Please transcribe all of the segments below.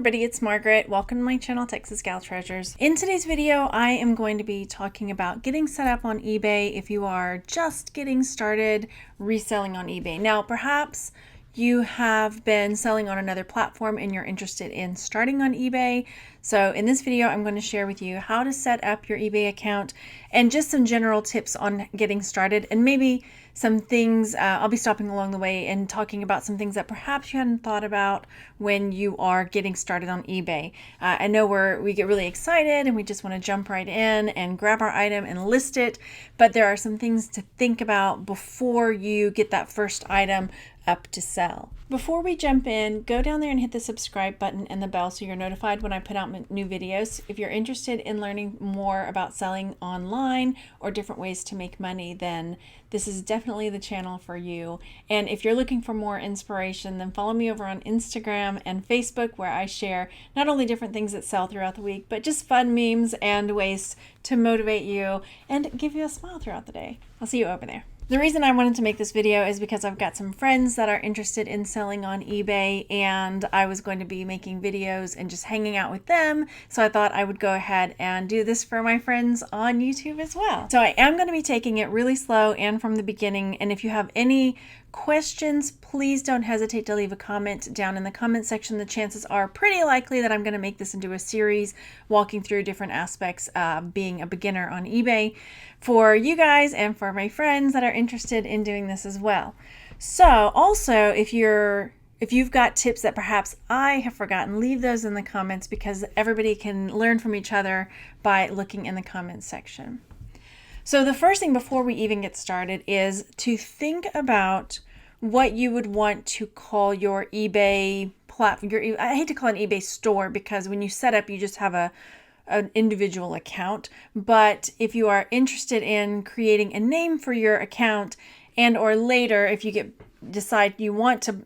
everybody, it's Margaret. Welcome to my channel, Texas Gal Treasures. In today's video, I am going to be talking about getting set up on eBay if you are just getting started reselling on eBay. Now, perhaps you have been selling on another platform and you're interested in starting on eBay. So in this video, I'm going to share with you how to set up your eBay account and just some general tips on getting started, and maybe some things I'll be stopping along the way and talking about some things that perhaps you hadn't thought about when you are getting started on eBay. I know we get really excited and we just want to jump right in and grab our item and list it, but there are some things to think about before you get that first item up to sell. Before we jump in, go down there and hit the subscribe button and the bell so you're notified when I put out new videos. If you're interested in learning more about selling online or different ways to make money, then this is definitely the channel for you. And if you're looking for more inspiration, then follow me over on Instagram and Facebook, where I share not only different things that sell throughout the week, but just fun memes and ways to motivate you and give you a smile throughout the day. I'll see you over there. The reason I wanted to make this video is because I've got some friends that are interested in selling on eBay, and I was going to be making videos and just hanging out with them. So I thought I would go ahead and do this for my friends on YouTube as well. So I am going to be taking it really slow and from the beginning. And if you have any questions, please don't hesitate to leave a comment down in the comment section. The chances are pretty likely that I'm going to make this into a series walking through different aspects of being a beginner on eBay for you guys and for my friends that are interested in doing this as well. So also, if you've got tips that perhaps I have forgotten, leave those in the comments, because everybody can learn from each other by looking in the comments section. So the first thing before we even get started is to think about what you would want to call your eBay platform. I hate to call it an eBay store, because when you set up, you just have an individual account. But if you are interested in creating a name for your account, and or later if you decide you want to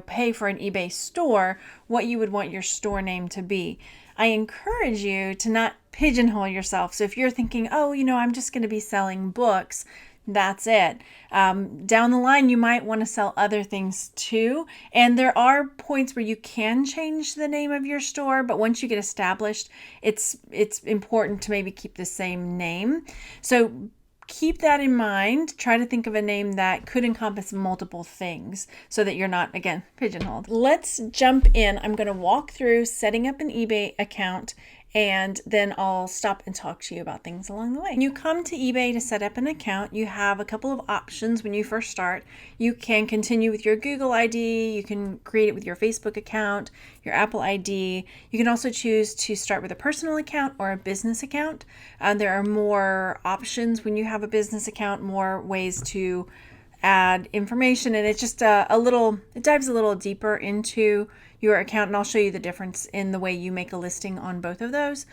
pay for an eBay store, what you would want your store name to be. I encourage you to not pigeonhole yourself. So if you're thinking, oh, I'm just going to be selling books, that's it. Down the line, you might want to sell other things too. And there are points where you can change the name of your store, but once you get established, it's important to maybe keep the same name. So keep that in mind. Try to think of a name that could encompass multiple things so that you're not, again, pigeonholed. Let's jump in. I'm going to walk through setting up an eBay account, and then I'll stop and talk to you about things along the way. When you come to eBay to set up an account, you have a couple of options when you first start. You can continue with your Google ID. You can create it with your Facebook account, your Apple ID. You can also choose to start with a personal account or a business account. There are more options when you have a business account, more ways to add information, and it's just it dives a little deeper into your account, and I'll show you the difference in the way you make a listing on both of those.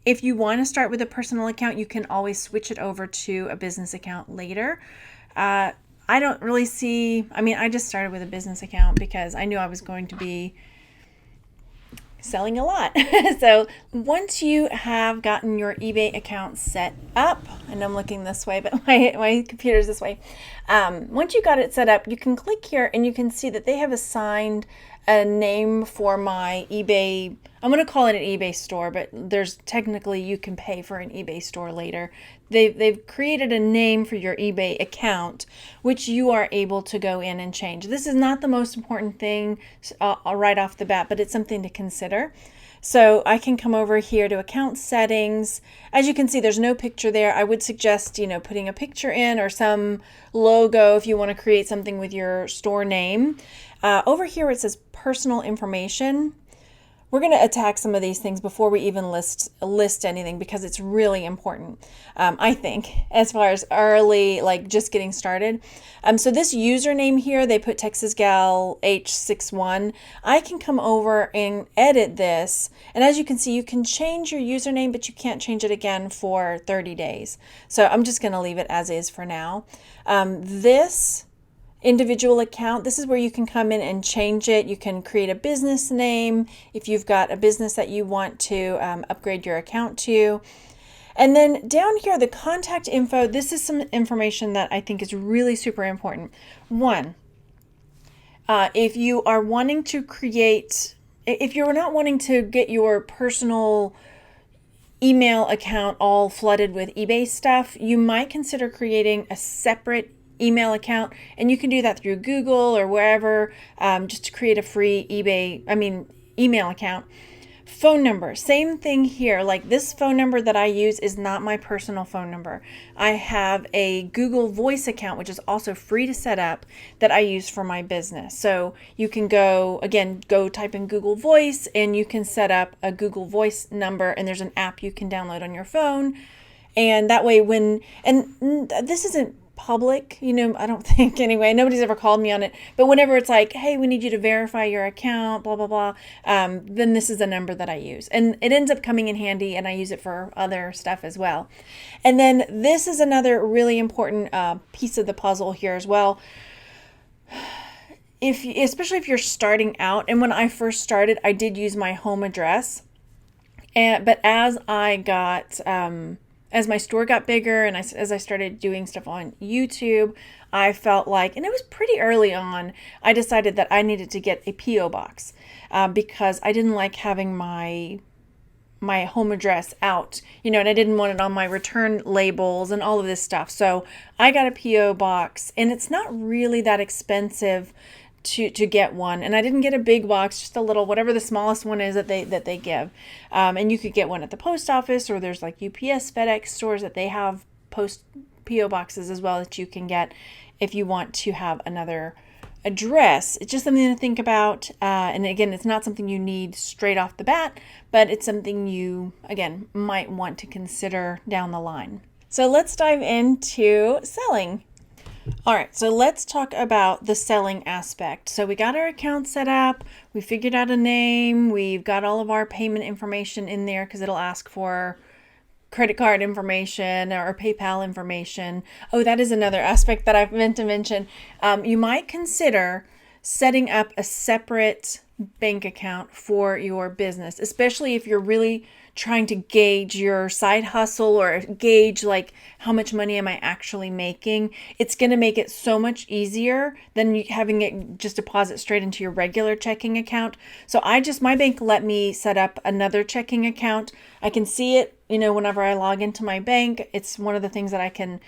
If you want to start with a personal account, you can always switch it over to a business account later. I don't really I just started with a business account because I knew I was going to be selling a lot. So once you have gotten your eBay account set up, and I'm looking this way, but my computer's this way. Once you got it set up, you can click here and you can see that they have assigned a name for my eBay. I'm going to call it an eBay store, but technically you can pay for an eBay store later. They've created a name for your eBay account, which you are able to go in and change. This is not the most important thing right off the bat, but it's something to consider. So I can come over here to account settings. As you can see, there's no picture there. I would suggest, putting a picture in or some logo if you want to create something with your store name. Over here it says personal information. We're going to attack some of these things before we even list anything, because it's really important, I think, as far as early, just getting started. So this username here, they put TexasGalH61. I can come over and edit this. And as you can see, you can change your username, but you can't change it again for 30 days. So I'm just going to leave it as is for now. This individual account, this is where you can come in and change it. You can create a business name if you've got a business that you want to upgrade your account to. And then down here, the contact info, this is some information that I think is really super important. One, if you are wanting to create if you're not wanting to get your personal email account all flooded with eBay stuff, you might consider creating a separate email account, and you can do that through Google or wherever, just to create a free email account. Phone number, same thing here. Like, this phone number that I use is not my personal phone number. I have a Google Voice account, which is also free to set up, that I use for my business. So you can go type in Google Voice, and you can set up a Google Voice number, and there's an app you can download on your phone. And that way this isn't public, I don't think anyway, nobody's ever called me on it, but whenever it's like, hey, we need you to verify your account, blah, blah, blah, then this is the number that I use. And it ends up coming in handy, and I use it for other stuff as well. And then this is another really important piece of the puzzle here as well. Especially if you're starting out, and when I first started, I did use my home address, but as my store got bigger, and as I started doing stuff on YouTube, I felt like, and it was pretty early on, I decided that I needed to get a P.O. box because I didn't like having my home address out, and I didn't want it on my return labels and all of this stuff. So I got a P.O. box, and it's not really that expensive to get one. And I didn't get a big box, just a little, whatever the smallest one is that they give. And you could get one at the post office, or there's like UPS, FedEx stores that they have post P.O. boxes as well that you can get if you want to have another address. It's just something to think about. And again, it's not something you need straight off the bat, but it's something you, again, might want to consider down the line. So let's dive into selling. All right, so let's talk about the selling aspect. So we got our account set up, we figured out a name, we've got all of our payment information in there because it'll ask for credit card information or PayPal information. Oh, that is another aspect that I've meant to mention. You might consider setting up a separate bank account for your business, especially if you're really trying to gauge your side hustle or gauge like how much money am I actually making. It's going to make it so much easier than having it just deposit straight into your regular checking account. So my bank let me set up another checking account. I can see it, whenever I log into my bank. It's one of the things that I can,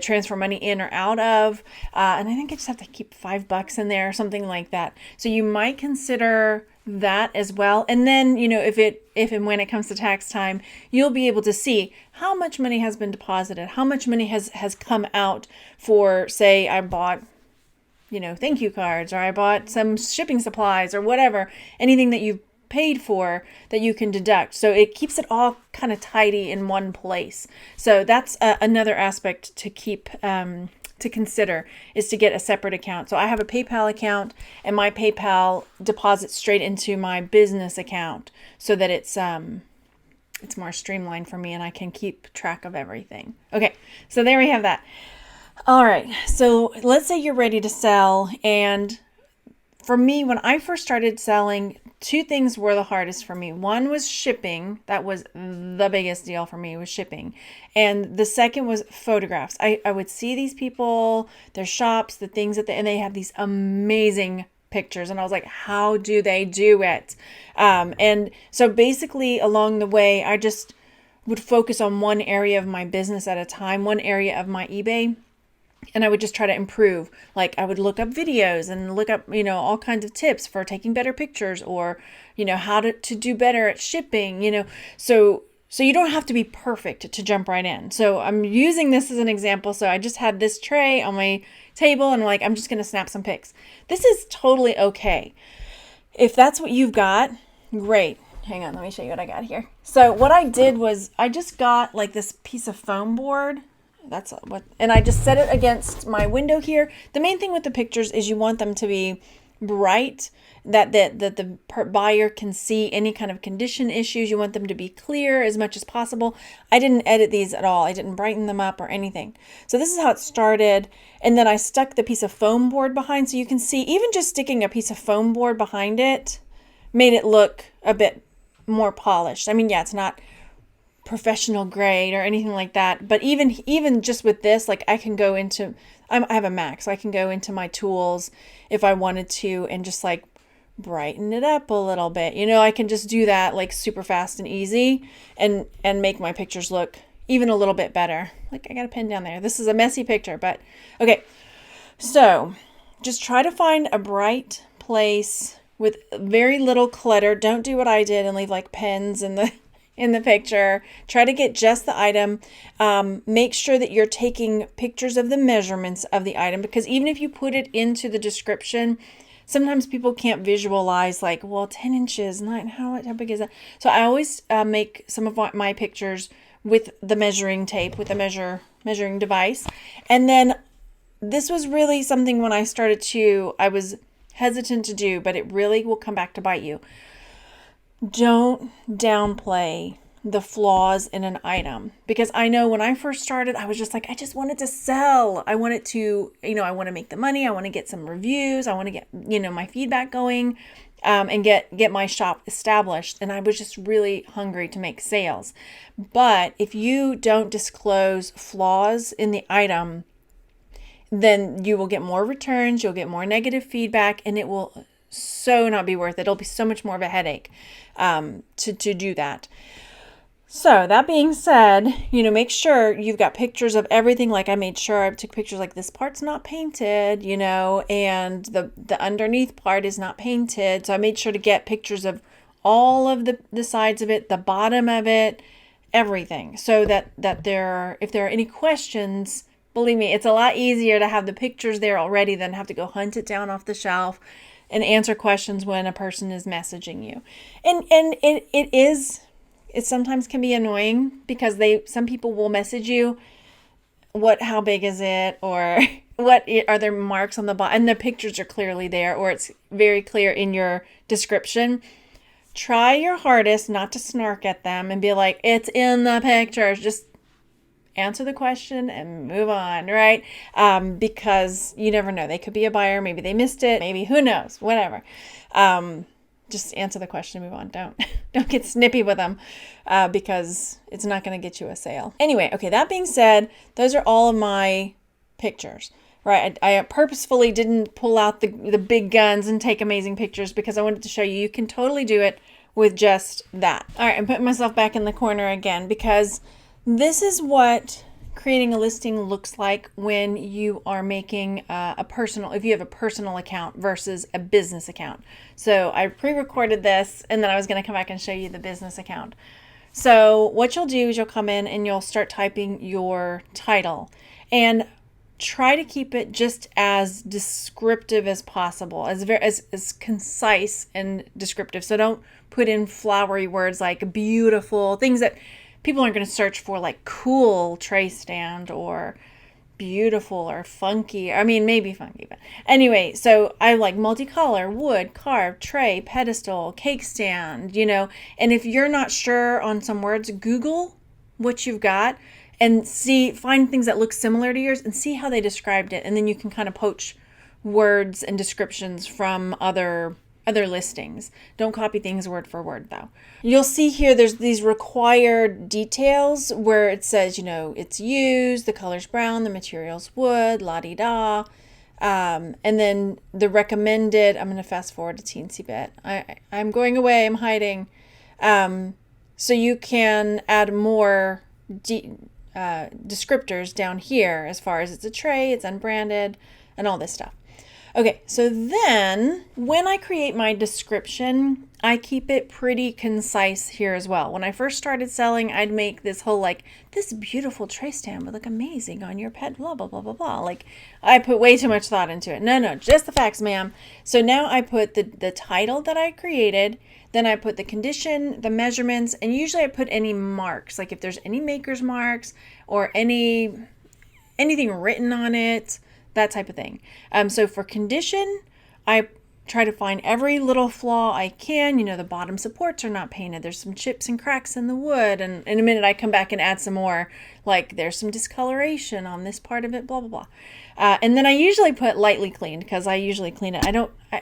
transfer money in or out of. And I think I just have to keep $5 in there or something like that. So you might consider that as well. And then, if and when it comes to tax time, you'll be able to see how much money has been deposited, how much money has come out for, say, I bought, thank you cards, or I bought some shipping supplies or whatever, anything that you've paid for that you can deduct. So it keeps it all kind of tidy in one place. So that's another aspect to keep to consider, is to get a separate account. So I have a PayPal account, and my PayPal deposits straight into my business account so that it's more streamlined for me and I can keep track of everything. Okay, so there we have that. All right, so let's say you're ready to sell, and for me, when I first started selling, two things were the hardest for me. One was shipping. That was the biggest deal for me, was shipping. And the second was photographs. I would see these people, their shops, the things and they have these amazing pictures. And I was like, how do they do it? And so basically along the way, I just would focus on one area of my business at a time, one area of my eBay. And I would just try to improve. Like, I would look up videos and look up, all kinds of tips for taking better pictures, or, how to do better at shipping, So you don't have to be perfect to jump right in. So I'm using this as an example. So I just had this tray on my table, and I'm just going to snap some pics. This is totally okay. If that's what you've got, great. Hang on, let me show you what I got here. So what I did was I just got like this piece of foam board. And I just set it against my window here. The main thing with the pictures is you want them to be bright, that the buyer can see any kind of condition issues. You want them to be clear as much as possible. I didn't edit these at all. I didn't brighten them up or anything. So this is how it started. And then I stuck the piece of foam board behind, so you can see even just sticking a piece of foam board behind it made it look a bit more polished. I mean, yeah, it's not professional grade or anything like that, but even just with this, like, I can go into, I have a Mac, so I can go into my tools if I wanted to and just like brighten it up a little bit. I can just do that like super fast and easy and make my pictures look even a little bit better. Like I got a pen down there. This is a messy picture, but okay. So just try to find a bright place with very little clutter. Don't do what I did and leave like pens in the picture. Try to get just the item. Make sure that you're taking pictures of the measurements of the item, because even if you put it into the description, sometimes people can't visualize like, well, 10 inches, how big is that? So I always make some of my pictures with the measuring tape, with the measuring device. And then this was really something when I started I was hesitant to do, but it really will come back to bite you. Don't downplay the flaws in an item, because I know when I first started, I was just like, I just wanted to sell. I wanted to, I want to make the money. I want to get some reviews. I want to get, my feedback going, and get my shop established. And I was just really hungry to make sales. But if you don't disclose flaws in the item, then you will get more returns. You'll get more negative feedback, and it will so not be worth it. It'll be so much more of a headache to do that. So that being said, make sure you've got pictures of everything. Like I made sure I took pictures like this part's not painted, and the underneath part is not painted. So I made sure to get pictures of all of the sides of it, the bottom of it, everything. So that if there are any questions, believe me, it's a lot easier to have the pictures there already than have to go hunt it down off the shelf and answer questions when a person is messaging you. And it sometimes can be annoying, because some people will message you, how big is it? Or are there marks on the bottom? And the pictures are clearly there, or it's very clear in your description. Try your hardest not to snark at them and be like, it's in the pictures. Just answer the question and move on, right? Because you never know. They could be a buyer. Maybe they missed it. Maybe, who knows? Whatever. Just answer the question and move on. Don't get snippy with them, because it's not going to get you a sale. Anyway, okay, that being said, those are all of my pictures, right? I purposefully didn't pull out the big guns and take amazing pictures, because I wanted to show you can totally do it with just that. All right, I'm putting myself back in the corner again, because this is what creating a listing looks like when you are making if you have a personal account versus a business account. So I pre-recorded this, and then I was going to come back and show you the business account. So what you'll do is you'll come in and you'll start typing your title, and try to keep it just as descriptive as possible, as concise and descriptive. So don't put in flowery words like beautiful, things that people aren't going to search for, like cool tray stand or beautiful or funky. I mean, maybe funky, but anyway, so I like multicolor, wood, carved, tray, pedestal, cake stand, and if you're not sure on some words, Google what you've got and find things that look similar to yours and see how they described it. And then you can kind of poach words and descriptions from other listings. Don't copy things word for word though. You'll see here there's these required details where it says, it's used, the color's brown, the material's wood, la-di-da. And then the recommended, I'm going to fast forward a teensy bit. I'm going away, I'm hiding. So you can add more descriptors down here as far as it's a tray, it's unbranded, and all this stuff. Okay, so then when I create my description, I keep it pretty concise here as well. When I first started selling, I'd make this whole this beautiful tray stand would look amazing on your pet, blah, blah, blah, blah, blah. I put way too much thought into it. No, just the facts, ma'am. So now I put the title that I created, then I put the condition, the measurements, and usually I put any marks, like if there's any maker's marks or anything written on it, that type of thing. So for condition, I try to find every little flaw I can. The bottom supports are not painted. There's some chips and cracks in the wood. And in a minute, I come back and add some more, like there's some discoloration on this part of it, blah, blah, blah. And then I usually put lightly cleaned, because I usually clean it.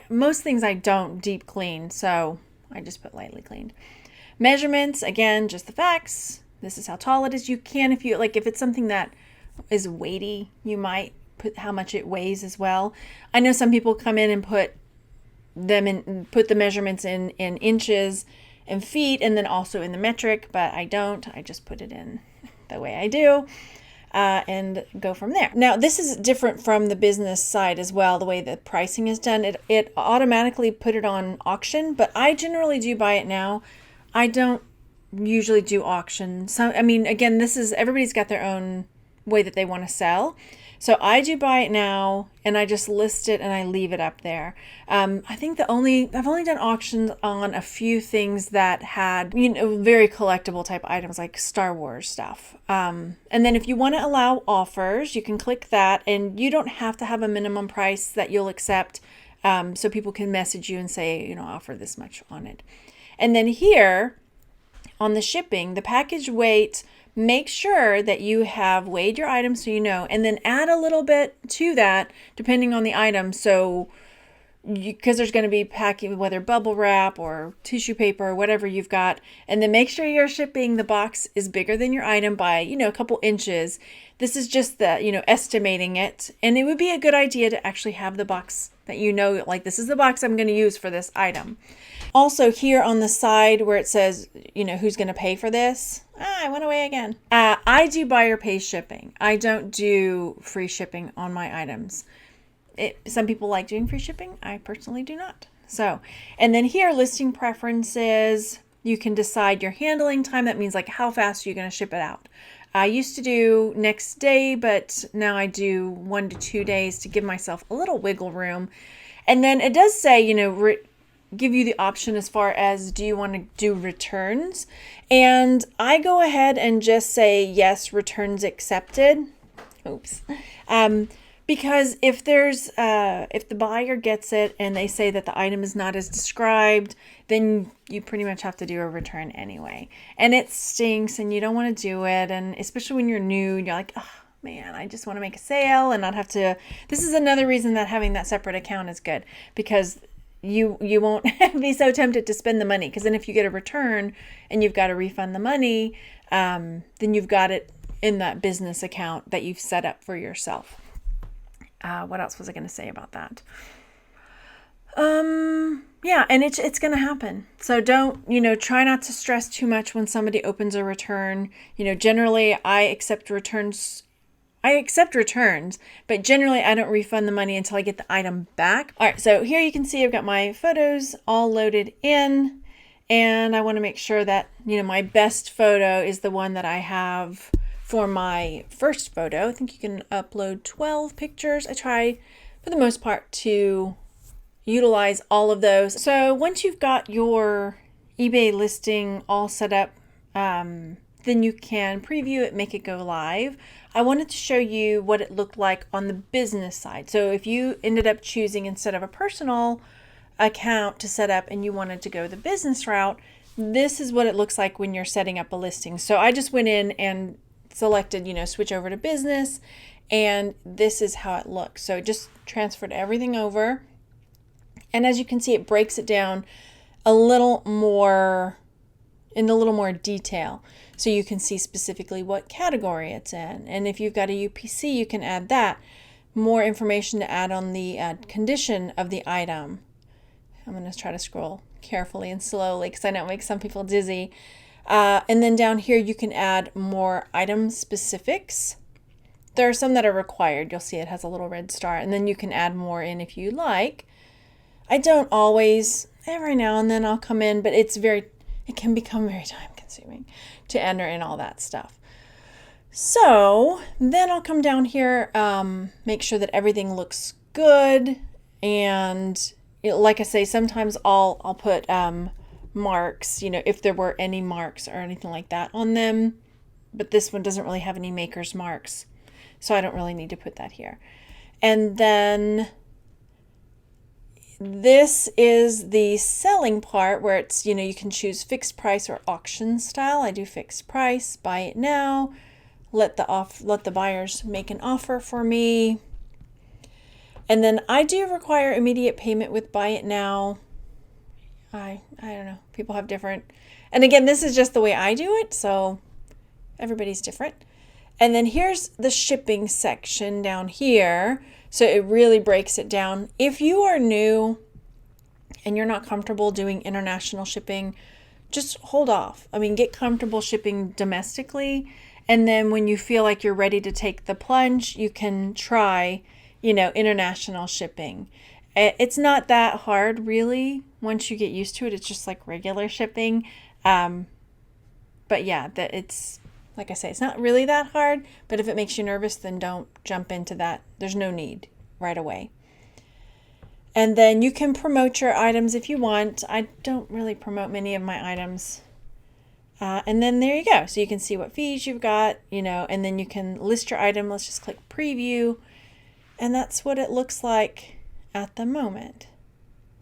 Most things I don't deep clean, so I just put lightly cleaned. Measurements, again, just the facts. This is how tall it is. You can, if it's something that is weighty, you might put how much it weighs as well. I know some people come in and put them in, put the measurements in inches and feet, and then also in the metric, but I don't. I just put it in the way I do. And go from there. Now, this is different from the business side as well, the way the pricing is done. It automatically put it on auction, but I generally do buy it now. I don't usually do auction. So, I mean, again, this is, everybody's got their own way that they want to sell. So I do buy it now, and I just list it and I leave it up there. I think I've only done auctions on a few things that had, very collectible type items like Star Wars stuff. And then if you want to allow offers, you can click that, and you don't have to have a minimum price that you'll accept. So people can message you and say, offer this much on it. And then here on the shipping, the package weight, make sure that you have weighed your items so you know, and then add a little bit to that depending on the item. So, because there's going to be packing, whether bubble wrap or tissue paper or whatever you've got, and then make sure your shipping, the box is bigger than your item by, a couple inches. This is just the, estimating it. And it would be a good idea to actually have the box that like this is the box I'm going to use for this item. Also here on the side where it says, who's going to pay for this. I went away again. I do buy or pay shipping. I don't do free shipping on my items. Some people like doing free shipping. I personally do not. So, and then here, listing preferences, you can decide your handling time. That means like how fast are you going to ship it out. I used to do next day, but now I do 1 to 2 days to give myself a little wiggle room. And then it does say, give you the option as far as, do you want to do returns? And I go ahead and just say yes, returns accepted. Oops. Because if the buyer gets it and they say that the item is not as described, then you pretty much have to do a return anyway. And it stinks and you don't want to do it. And especially when you're new, you're like, oh man, I just want to make a sale and not have to. This is another reason that having that separate account is good, because you won't be so tempted to spend the money. Because then if you get a return and you've got to refund the money, then you've got it in that business account that you've set up for yourself. What else was I going to say about that? Yeah, and it's going to happen. So don't, try not to stress too much when somebody opens a return. Generally I accept returns, but generally I don't refund the money until I get the item back. All right, so here you can see I've got my photos all loaded in, and I want to make sure that, my best photo is the one that I have for my first photo. I think you can upload 12 pictures. I try for the most part to utilize all of those. So once you've got your eBay listing all set up, then you can preview it, make it go live. I wanted to show you what it looked like on the business side. So if you ended up choosing, instead of a personal account to set up and you wanted to go the business route, this is what it looks like when you're setting up a listing. So I just went in and selected, switch over to business, and this is how it looks. So it just transferred everything over. And as you can see, it breaks it down a little more detail. So you can see specifically what category it's in. And if you've got a UPC, you can add that. More information to add on the condition of the item. I'm going to try to scroll carefully and slowly because I know it makes some people dizzy. And then down here, you can add more item specifics. There are some that are required. You'll see it has a little red star. And then you can add more in if you like. I don't always. Every now and then I'll come in, but it can become very time consuming to enter in all that stuff. So then I'll come down here, make sure that everything looks good. And like I say, sometimes I'll put marks, if there were any marks or anything like that on them. But this one doesn't really have any maker's marks, so I don't really need to put that here. And then this is the selling part where it's, you can choose fixed price or auction style. I do fixed price, buy it now, let the buyers make an offer for me. And then I do require immediate payment with buy it now. I don't know. People have different. And again, this is just the way I do it, so everybody's different. And then here's the shipping section down here. So it really breaks it down. If you are new, and you're not comfortable doing international shipping, just hold off. I mean, get comfortable shipping domestically. And then when you feel like you're ready to take the plunge, you can try, international shipping. It's not that hard, really. Once you get used to it, it's just like regular shipping. But yeah, that it's, like I say, it's not really that hard. But if it makes you nervous, then don't jump into that. There's no need right away. And then you can promote your items if you want. I don't really promote many of my items. And then there you go. So you can see what fees you've got, and then you can list your item. Let's just click preview. And that's what it looks like at the moment.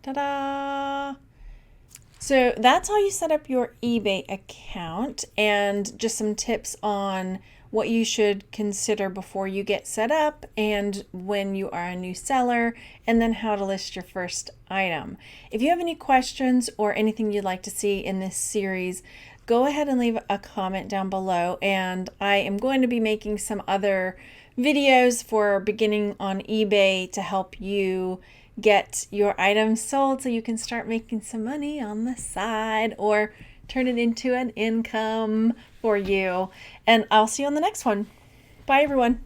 Ta-da! So that's how you set up your eBay account, and just some tips on what you should consider before you get set up and when you are a new seller, and then how to list your first item. If you have any questions or anything you'd like to see in this series, go ahead and leave a comment down below, and I am going to be making some other videos for beginning on eBay to help you get your items sold so you can start making some money on the side or turn it into an income for you. And I'll see you on the next one. Bye, everyone.